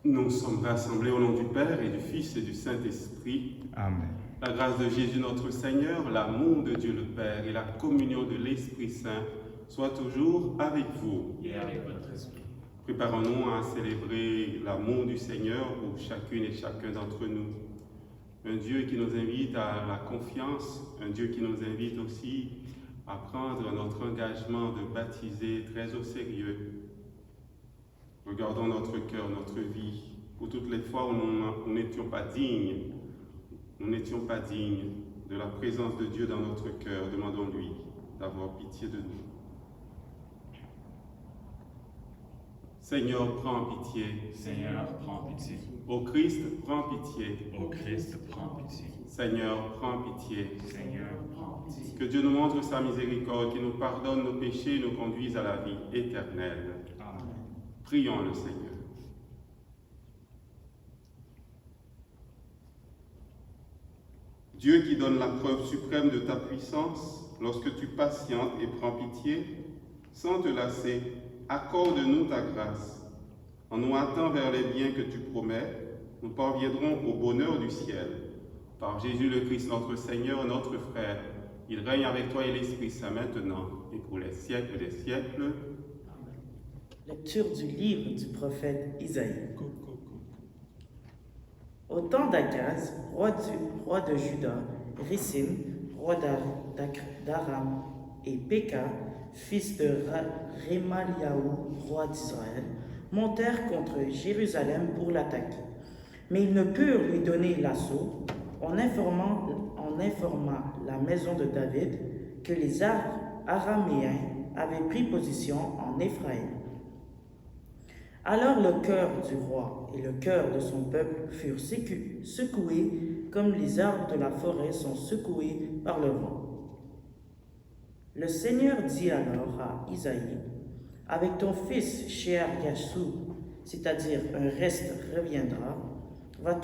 Nous sommes rassemblés au nom du Père et du Fils et du Saint-Esprit. Amen. La grâce de Jésus notre Seigneur, l'amour de Dieu le Père et la communion de l'Esprit Saint soient toujours avec vous. Et avec votre esprit. Préparons-nous à célébrer l'amour du Seigneur pour chacune et chacun d'entre nous. Un Dieu qui nous invite à la confiance, un Dieu qui nous invite aussi à prendre notre engagement de baptiser très au sérieux. Regardons notre cœur, notre vie, pour toutes les fois où nous n'étions pas dignes, de la présence de Dieu dans notre cœur. Demandons-lui d'avoir pitié de nous. Seigneur, prends pitié. Seigneur, prends pitié. Ô Christ, prends pitié. Ô Christ, prends pitié. Seigneur, prends pitié. Seigneur, prends pitié. Que Dieu nous montre sa miséricorde, qu'il nous pardonne nos péchés et nous conduise à la vie éternelle. Amen. Prions le Seigneur. Dieu qui donne la preuve suprême de ta puissance, lorsque tu patientes et prends pitié, sans te lasser, accorde-nous ta grâce. En nous hâtant vers les biens que tu promets, nous parviendrons au bonheur du ciel. Par Jésus le Christ, notre Seigneur, notre frère, il règne avec toi et l'Esprit Saint maintenant et pour les siècles des siècles. Lecture du livre du prophète Isaïe. Au temps d'Akaz, roi de Juda, Résim, roi d'Aram, et Péka, fils de Rémaliaou, roi d'Israël, montèrent contre Jérusalem pour l'attaquer. Mais ils ne purent lui donner l'assaut. On informa la maison de David que les Araméens avaient pris position en Éphraïm. Alors le cœur du roi et le cœur de son peuple furent secoués comme les arbres de la forêt sont secoués par le vent. Le Seigneur dit alors à Isaïe, « Avec ton fils Shear-Yashub, c'est-à-dire un reste reviendra, va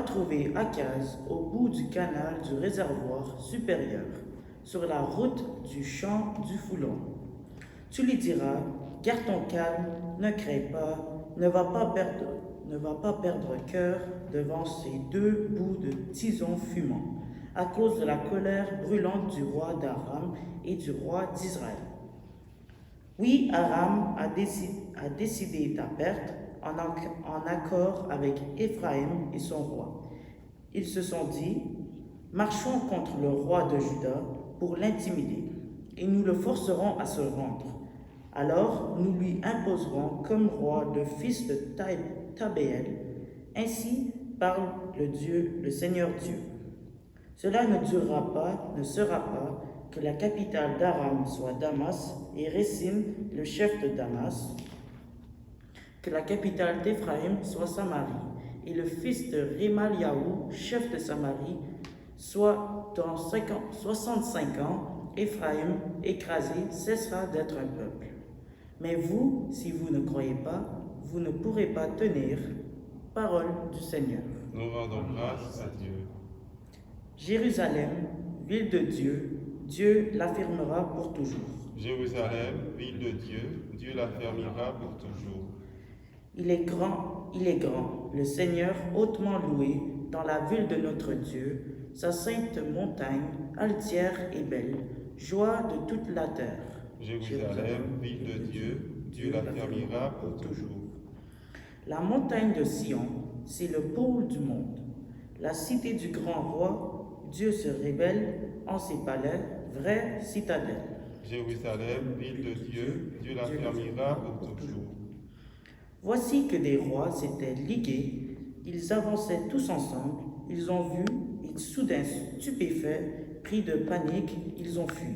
trouver Akaz au bout du canal du réservoir supérieur, sur la route du champ du Foulon. Tu lui diras, garde ton calme, ne crains pas, ne va pas perdre cœur devant ces deux bouts de tison fumant, à cause de la colère brûlante du roi d'Aram et du roi d'Israël. Oui, Aram a décidé ta perte en accord avec Éphraïm et son roi. Ils se sont dit, marchons contre le roi de Juda pour l'intimider, et nous le forcerons à se rendre. Alors nous lui imposerons comme roi le fils de Tabéel. Ainsi parle le Seigneur Dieu. Cela ne sera pas que la capitale d'Aram soit Damas et Résim, le chef de Damas, que la capitale d'Éphraïm soit Samarie, et le fils de Rémaliaou, chef de Samarie, soit dans 65 ans, Éphraïm, écrasé, cessera d'être un peuple. Mais vous, si vous ne croyez pas, vous ne pourrez pas tenir parole du Seigneur. Nous rendons grâce à Dieu. Jérusalem, ville de Dieu, Dieu l'affirmera pour toujours. Jérusalem, ville de Dieu, Dieu l'affermira pour toujours. Il est grand, le Seigneur hautement loué dans la ville de notre Dieu, sa sainte montagne, altière et belle, joie de toute la terre. Jérusalem, ville de Dieu, Dieu l'affermira pour toujours. La montagne de Sion, c'est le pôle du monde. La cité du grand roi, Dieu se révèle en ses palais, vraie citadelle. Jérusalem, ville de Dieu, Dieu l'affermira pour toujours. Voici que des rois s'étaient ligués, ils avançaient tous ensemble, ils ont vu, et soudain stupéfaits, pris de panique, ils ont fui.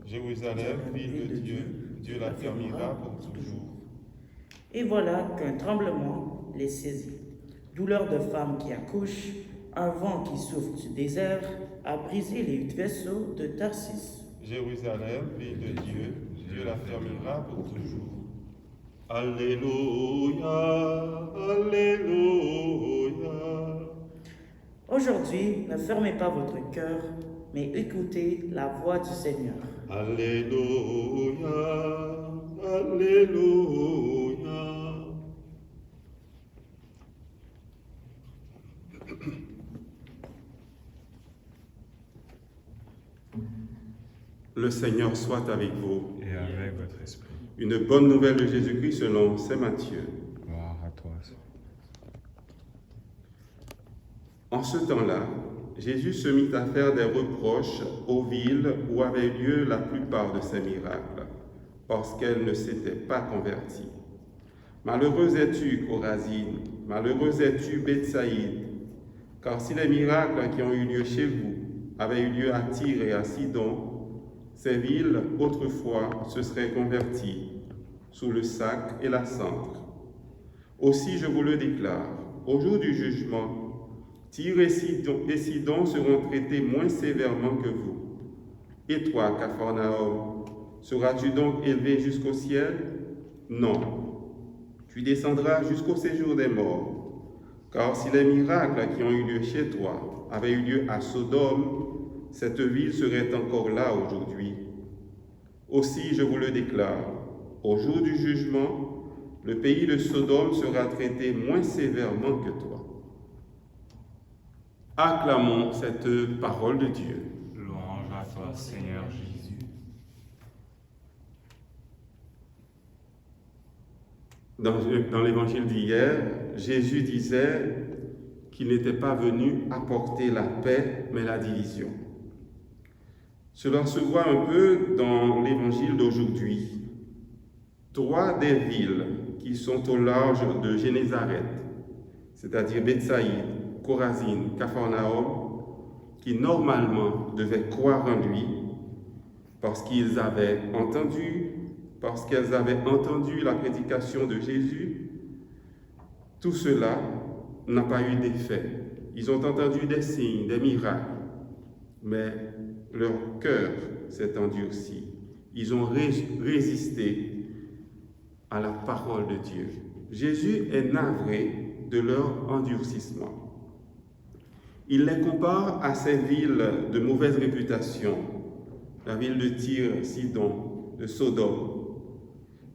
Jérusalem, ville de Dieu, Dieu l'affermira pour toujours. Et voilà qu'un tremblement les saisit. Douleur de femme qui accouche, un vent qui souffle du désert a brisé les vaisseaux de Tarsis. Jérusalem, ville de Dieu, Dieu l'affermira pour toujours. Alléluia, Alléluia. Aujourd'hui, ne fermez pas votre cœur, mais écoutez la voix du Seigneur. Alléluia, Alléluia. Le Seigneur soit avec vous. Et avec votre esprit. Une bonne nouvelle de Jésus-Christ selon saint Matthieu. Gloire à toi. En ce temps-là, Jésus se mit à faire des reproches aux villes où avaient lieu la plupart de ses miracles, parce qu'elles ne s'étaient pas converties. Malheureuse es-tu, Chorazine, malheureuse es-tu, Bethsaïde, car si les miracles qui ont eu lieu chez vous avaient eu lieu à Tyr et à Sidon, ces villes, autrefois, se seraient converties sous le sac et la cendre. Aussi, je vous le déclare, au jour du jugement, Tyr et Sidon seront traités moins sévèrement que vous. Et toi, Capharnaüm, seras-tu donc élevé jusqu'au ciel? Non, tu descendras jusqu'au séjour des morts. Car si les miracles qui ont eu lieu chez toi avaient eu lieu à Sodome, cette ville serait encore là aujourd'hui. Aussi, je vous le déclare, au jour du jugement, le pays de Sodome sera traité moins sévèrement que toi. Acclamons cette parole de Dieu. Louange à toi, Seigneur Jésus. Dans l'évangile d'hier, Jésus disait qu'il n'était pas venu apporter la paix, mais la division. Cela se voit un peu dans l'évangile d'aujourd'hui. 3 des villes qui sont au large de Génézareth, c'est-à-dire Bethsaïde, Chorazine, Capharnaüm, qui normalement devaient croire en lui parce qu'elles avaient entendu la prédication de Jésus, tout cela n'a pas eu d'effet. Ils ont entendu des signes, des miracles, mais leur cœur s'est endurci. Ils ont résisté à la parole de Dieu. Jésus est navré de leur endurcissement. Il les compare à ces villes de mauvaise réputation, la ville de Tyr, Sidon, de Sodome.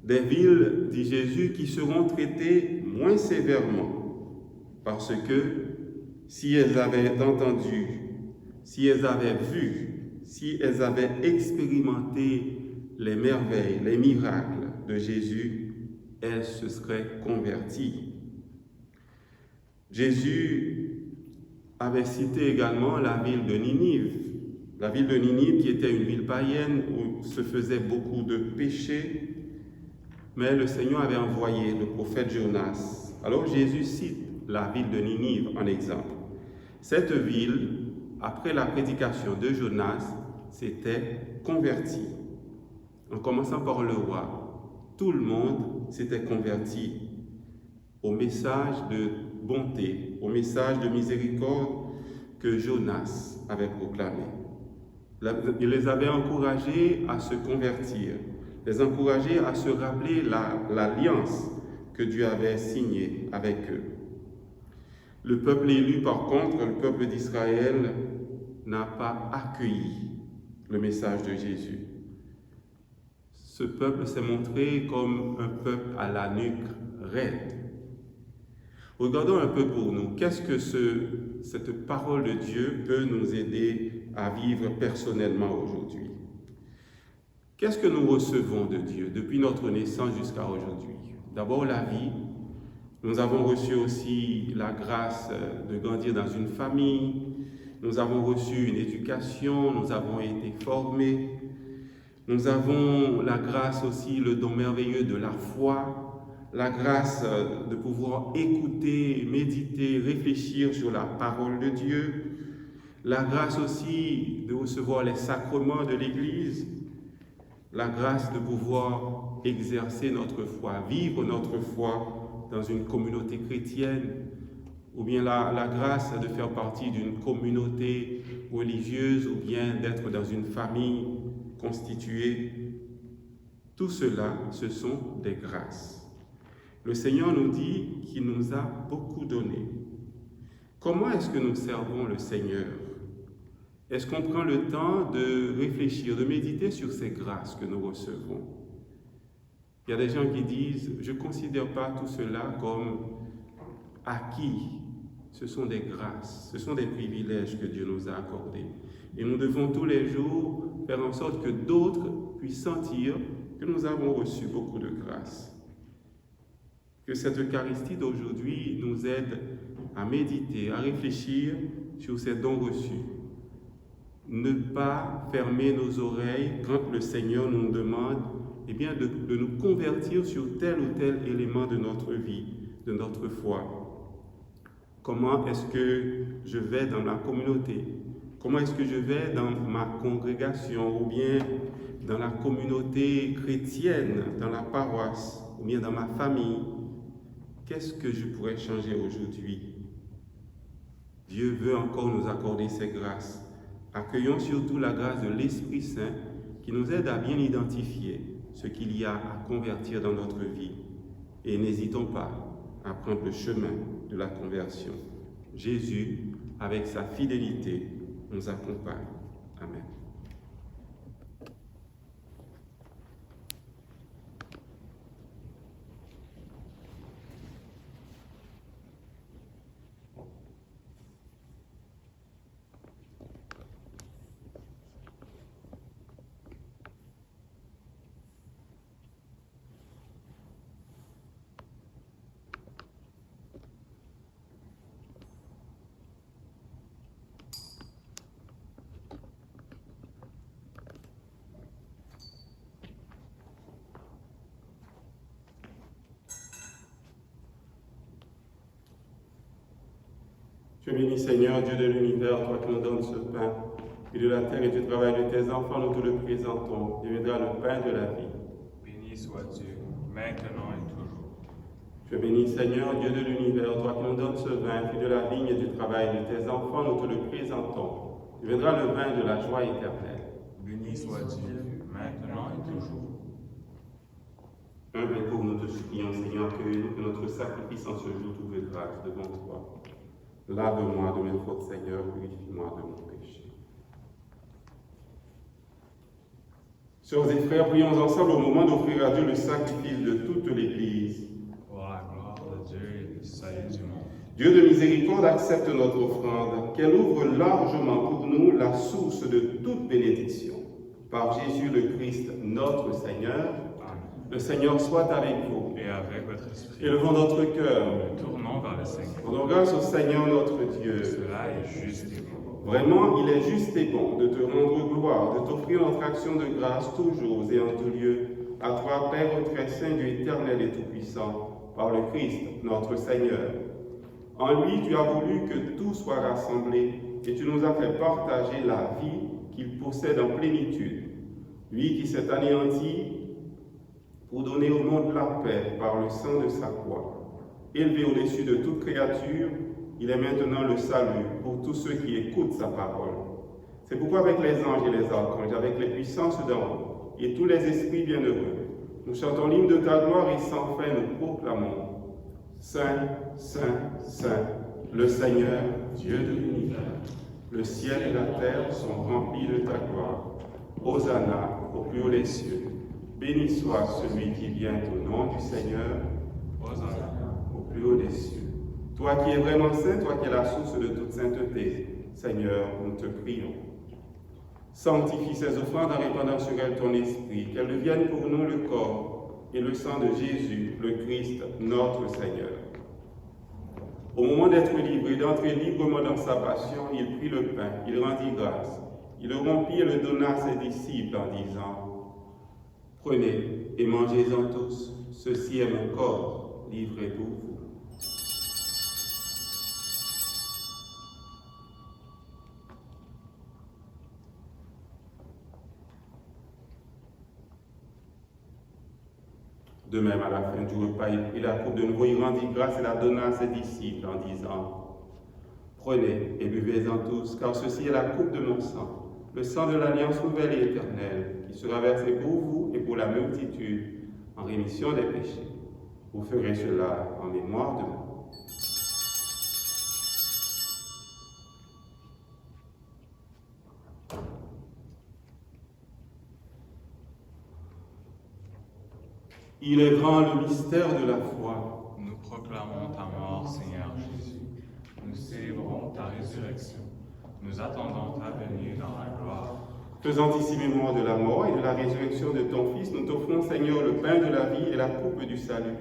Des villes, dit Jésus, qui seront traitées moins sévèrement, parce que si elles avaient entendu, si elles avaient vu, si elles avaient expérimenté les merveilles, les miracles de Jésus, elles se seraient converties. Jésus avait cité également la ville de Ninive. La ville de Ninive qui était une ville païenne où se faisaient beaucoup de péchés, mais le Seigneur avait envoyé le prophète Jonas. Alors Jésus cite la ville de Ninive en exemple. Cette ville, après la prédication de Jonas, s'était convertie. En commençant par le roi, tout le monde s'était converti au message de bonté, au message de miséricorde que Jonas avait proclamé. Il les avait encouragés à se convertir, les encourager à se rappeler l'alliance que Dieu avait signée avec eux. Le peuple élu, par contre, le peuple d'Israël, n'a pas accueilli le message de Jésus. Ce peuple s'est montré comme un peuple à la nuque raide. Regardons un peu pour nous, qu'est-ce que cette parole de Dieu peut nous aider à vivre personnellement aujourd'hui? Qu'est-ce que nous recevons de Dieu depuis notre naissance jusqu'à aujourd'hui? D'abord la vie. Nous avons reçu aussi la grâce de grandir dans une famille. Nous avons reçu une éducation, nous avons été formés. Nous avons la grâce aussi, le don merveilleux de la foi, la grâce de pouvoir écouter, méditer, réfléchir sur la parole de Dieu, la grâce aussi de recevoir les sacrements de l'Église, la grâce de pouvoir exercer notre foi, vivre notre foi dans une communauté chrétienne, ou bien la grâce de faire partie d'une communauté religieuse, ou bien d'être dans une famille constituée. Tout cela, ce sont des grâces. Le Seigneur nous dit qu'il nous a beaucoup donné. Comment est-ce que nous servons le Seigneur? Est-ce qu'on prend le temps de réfléchir, de méditer sur ces grâces que nous recevons? Il y a des gens qui disent « Je ne considère pas tout cela comme acquis. Ce sont des grâces, ce sont des privilèges que Dieu nous a accordés. Et nous devons tous les jours faire en sorte que d'autres puissent sentir que nous avons reçu beaucoup de grâce. Que cette Eucharistie d'aujourd'hui nous aide à méditer, à réfléchir sur ces dons reçus. Ne pas fermer nos oreilles quand le Seigneur nous demande de nous convertir sur tel ou tel élément de notre vie, de notre foi. Comment est-ce que je vais dans la communauté? Comment est-ce que je vais dans ma congrégation ou bien dans la communauté chrétienne, dans la paroisse ou bien dans ma famille? Qu'est-ce que je pourrais changer aujourd'hui? Dieu veut encore nous accorder ses grâces. Accueillons surtout la grâce de l'Esprit Saint qui nous aide à bien identifier ce qu'il y a à convertir dans notre vie. Et n'hésitons pas à prendre le chemin de la conversion. Jésus, avec sa fidélité, nous accompagne. Amen. Tu es béni, Seigneur, Dieu de l'univers, toi qui nous donnes ce pain, et de la terre et du travail de tes enfants, nous te le présentons. Deviendra le pain de la vie. Béni soit Dieu, maintenant et toujours. Tu es béni, Seigneur, Dieu de l'univers, toi qui nous donnes ce vin, fruit de la vigne et du travail de tes enfants, nous te le présentons. Deviendra le vin de la joie éternelle. Béni soit Dieu, maintenant et toujours. Humble et pour nous te supplions, Seigneur, que notre sacrifice en ce jour trouve grâce devant toi. Lave-moi de mes fautes, Seigneur, purifie-moi de mon péché. Sœurs et frères, prions ensemble au moment d'offrir à Dieu le sacrifice de toute l'Église. Pour la gloire de Dieu et le salut du monde. Dieu de miséricorde, accepte notre offrande, qu'elle ouvre largement pour nous la source de toute bénédiction. Par Jésus le Christ, notre Seigneur. Amen. Le Seigneur soit avec vous. Et avec votre esprit. Élevons notre cœur. Nous tournons vers le Seigneur. Rendons grâce au Seigneur notre Dieu. Cela est juste et bon. Vraiment, il est juste et bon de te rendre gloire, de t'offrir notre action de grâce toujours et en tout lieu, à toi, Père très saint, Dieu éternel et tout-puissant, par le Christ, notre Seigneur. En lui, tu as voulu que tout soit rassemblé et tu nous as fait partager la vie qu'il possède en plénitude. Lui qui s'est anéanti pour donner au monde la paix par le sang de sa croix. Élevé au-dessus de toute créature, il est maintenant le salut pour tous ceux qui écoutent sa parole. C'est pourquoi avec les anges et les archanges, avec les puissances d'en haut et tous les esprits bienheureux, nous chantons l'hymne de ta gloire et sans fin nous proclamons Saint, Saint, Saint, le Seigneur, Dieu de l'univers. Le ciel et la terre sont remplis de ta gloire. Hosanna au plus haut des cieux. Béni soit celui qui vient au nom du Seigneur. Hosanna au plus haut des cieux. Toi qui es vraiment saint, toi qui es la source de toute sainteté, Seigneur, nous te prions. Sanctifie ces offrandes en répandant sur elles ton esprit, qu'elles deviennent pour nous le corps et le sang de Jésus, le Christ, notre Seigneur. Au moment d'être libre et d'entrer librement dans sa passion, il prit le pain, il rendit grâce, il le rompit et le donna à ses disciples en disant « Prenez et mangez-en tous, ceci est mon corps, livré pour vous. » De même, à la fin du repas, il prit la coupe de nouveau, il rendit grâce et la donna à ses disciples en disant « Prenez et buvez-en tous, car ceci est la coupe de mon sang, le sang de l'alliance nouvelle et éternelle, qui sera versé pour vous et pour la multitude en rémission des péchés. Vous ferez cela en mémoire de moi. » Il est grand le mystère de la foi. Nous proclamons ta mort, Seigneur Jésus. Nous célébrons ta résurrection. Nous attendons ta venue dans la gloire. Faisant ici mémoire de la mort et de la résurrection de ton Fils, nous t'offrons, Seigneur, le pain de la vie et la coupe du salut.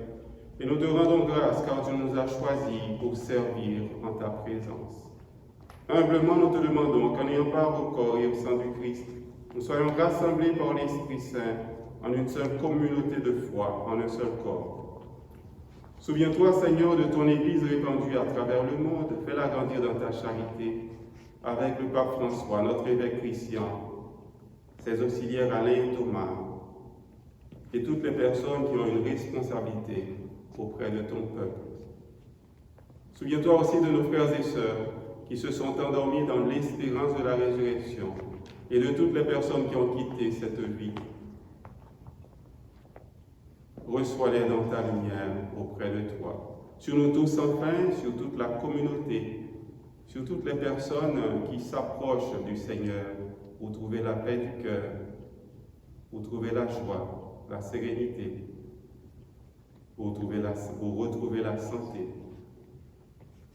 Et nous te rendons grâce car tu nous as choisis pour servir en ta présence. Humblement, nous te demandons qu'en ayant part au corps et au sang du Christ, nous soyons rassemblés par l'Esprit Saint en une seule communauté de foi, en un seul corps. Souviens-toi, Seigneur, de ton Église répandue à travers le monde. Fais-la grandir dans ta charité, avec le pape François, notre évêque Christian, ses auxiliaires Alain et Thomas, et toutes les personnes qui ont une responsabilité auprès de ton peuple. Souviens-toi aussi de nos frères et sœurs qui se sont endormis dans l'espérance de la résurrection, et de toutes les personnes qui ont quitté cette vie. Reçois-les dans ta lumière auprès de toi. Sur nous tous enfin, sur toute la communauté, sur toutes les personnes qui s'approchent du Seigneur pour trouver la paix du cœur, pour trouver la joie, la sérénité, pour retrouver la santé.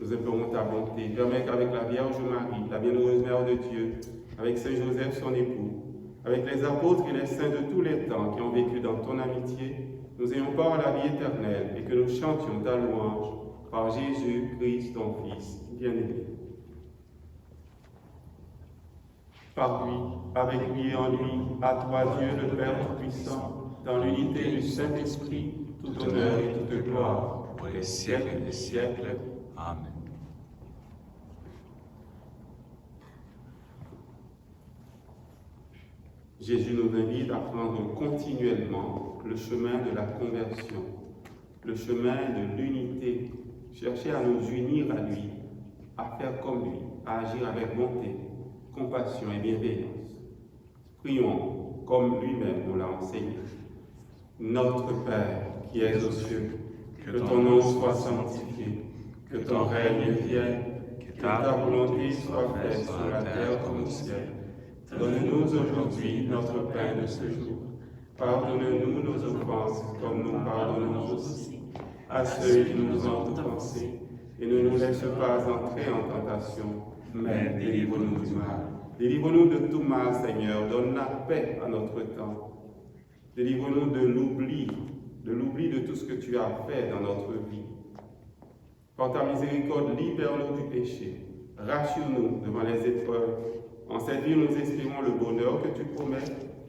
Nous implorons ta bonté. Permets qu'avec la Vierge Marie, la bienheureuse Mère de Dieu, avec Saint Joseph son époux, avec les apôtres et les saints de tous les temps qui ont vécu dans ton amitié, nous ayons part à la vie éternelle et que nous chantions ta louange par Jésus-Christ, ton Fils bien-aimé. Par lui, avec lui et en lui, à toi Dieu le Père Tout-Puissant, dans l'unité du Saint-Esprit, tout honneur et toute gloire, pour les siècles des siècles. Amen. Jésus nous invite à prendre continuellement le chemin de la conversion, le chemin de l'unité, chercher à nous unir à lui, à faire comme lui, à agir avec bonté, compassion et bienveillance. Prions comme lui-même nous l'a enseigné. Notre Père qui es aux cieux, que ton nom soit sanctifié, que ton règne vienne, que ta volonté soit faite sur la terre comme au ciel. Donne-nous aujourd'hui notre pain de ce jour. Pardonne-nous nos offenses comme nous pardonnons aussi à ceux qui nous ont offensés. Et ne nous laisse pas entrer en tentation, mais délivre-nous du mal. Délivre-nous de tout mal, Seigneur. Donne la paix à notre temps. Délivre-nous de l'oubli de tout ce que tu as fait dans notre vie. Par ta miséricorde, libère-nous du péché. Rassure-nous devant les épreuves. En cette vie, nous espérons le bonheur que tu promets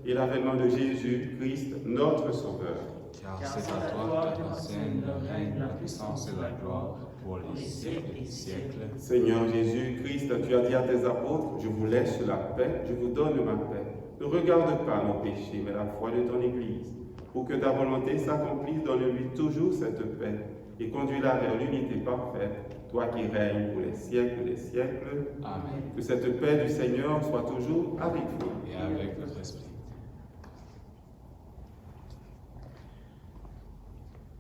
et l'avènement de Jésus-Christ, notre Sauveur. Car c'est à toi que t'enseigne le règne, la puissance et la gloire pour les siècles des siècles. Seigneur Jésus-Christ, tu as dit à tes apôtres, je vous laisse la paix, je vous donne ma paix. Ne regarde pas nos péchés, mais la foi de ton Église. Pour que ta volonté s'accomplisse, donne-lui toujours cette paix et conduis-la vers l'unité parfaite, toi qui règnes pour les siècles des siècles. Amen. Que cette paix du Seigneur soit toujours avec vous. Et avec votre esprit.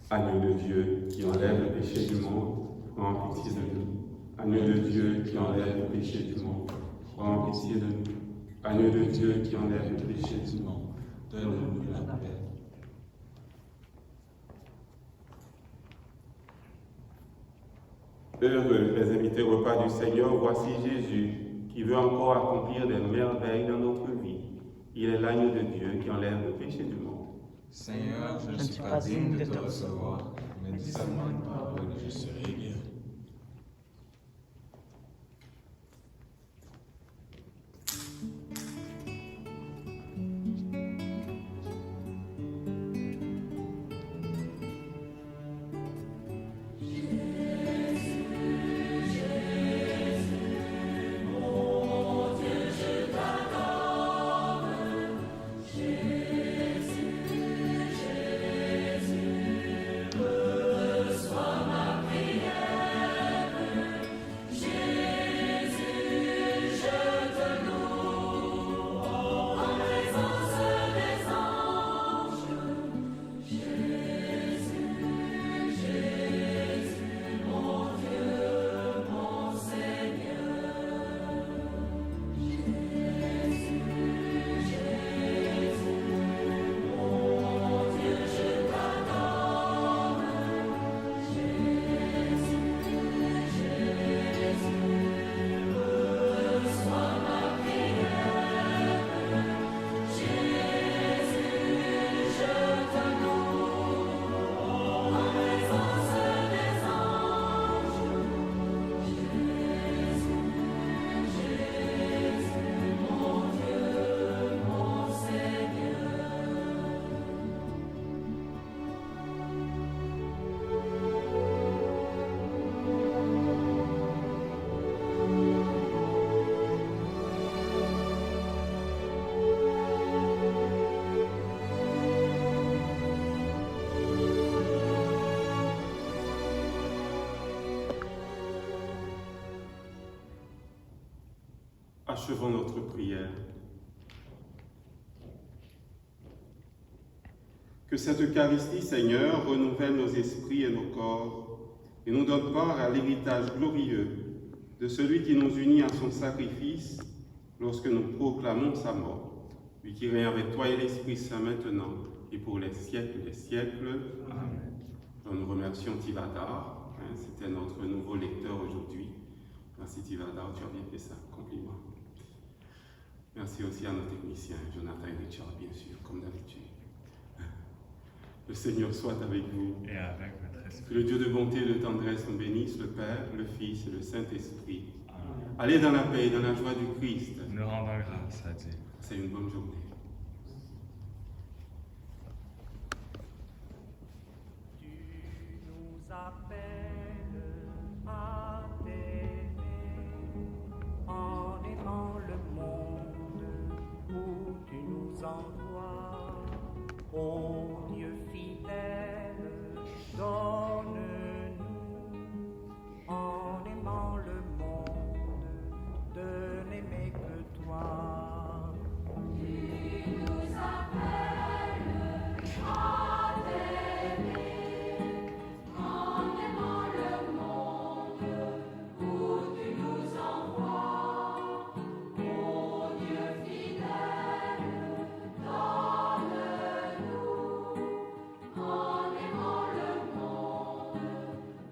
Agneau de Dieu qui enlève le péché du monde, prends pitié de nous. Agneau de Dieu qui enlève le péché du monde, prends pitié de nous. Agneau de Dieu qui enlève le péché du monde, donne-nous la paix. Heureux les invités au repas du Seigneur, voici Jésus qui veut encore accomplir des merveilles dans notre vie. Il est l'agneau de Dieu qui enlève le péché du monde. Seigneur, je ne suis pas digne de te recevoir, mais dis seulement une parole et je serai guéri. Reçois ma prière. Achevons notre prière. Que cette Eucharistie, Seigneur, renouvelle nos esprits et nos corps et nous donne part à l'héritage glorieux de celui qui nous unit à son sacrifice lorsque nous proclamons sa mort. Lui qui règne avec toi et l'Esprit Saint maintenant et pour les siècles des siècles. Amen. Nous remercions Tivadar, c'était notre nouveau lecteur aujourd'hui. Merci Tivadar, tu as bien fait ça, compliment. Merci aussi à nos techniciens, Jonathan et Richard, bien sûr, comme d'habitude. Le Seigneur soit avec vous. Et avec votre esprit. Que le Dieu de bonté et de tendresse nous bénisse, le Père, le Fils et le Saint-Esprit. Amen. Allez dans la paix et dans la joie du Christ. Nous rendons grâce à Dieu. C'est une bonne journée. Tu nous appelles à t'aimer en aimant le monde où tu nous envoies. Ô Dieu fidèle, donne-nous en aimant le monde de n'aimer que toi. Tu nous appelles à t'aimer en aimant le monde où tu nous envoies. Ô Dieu fidèle, donne-nous en aimant le monde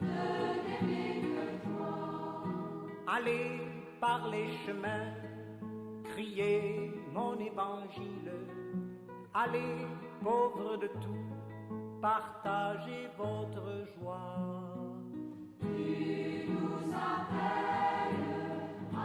de n'aimer que toi. Allez par les chemins, criez mon évangile. Allez, pauvres de tout, partagez votre joie. Tu nous appelles à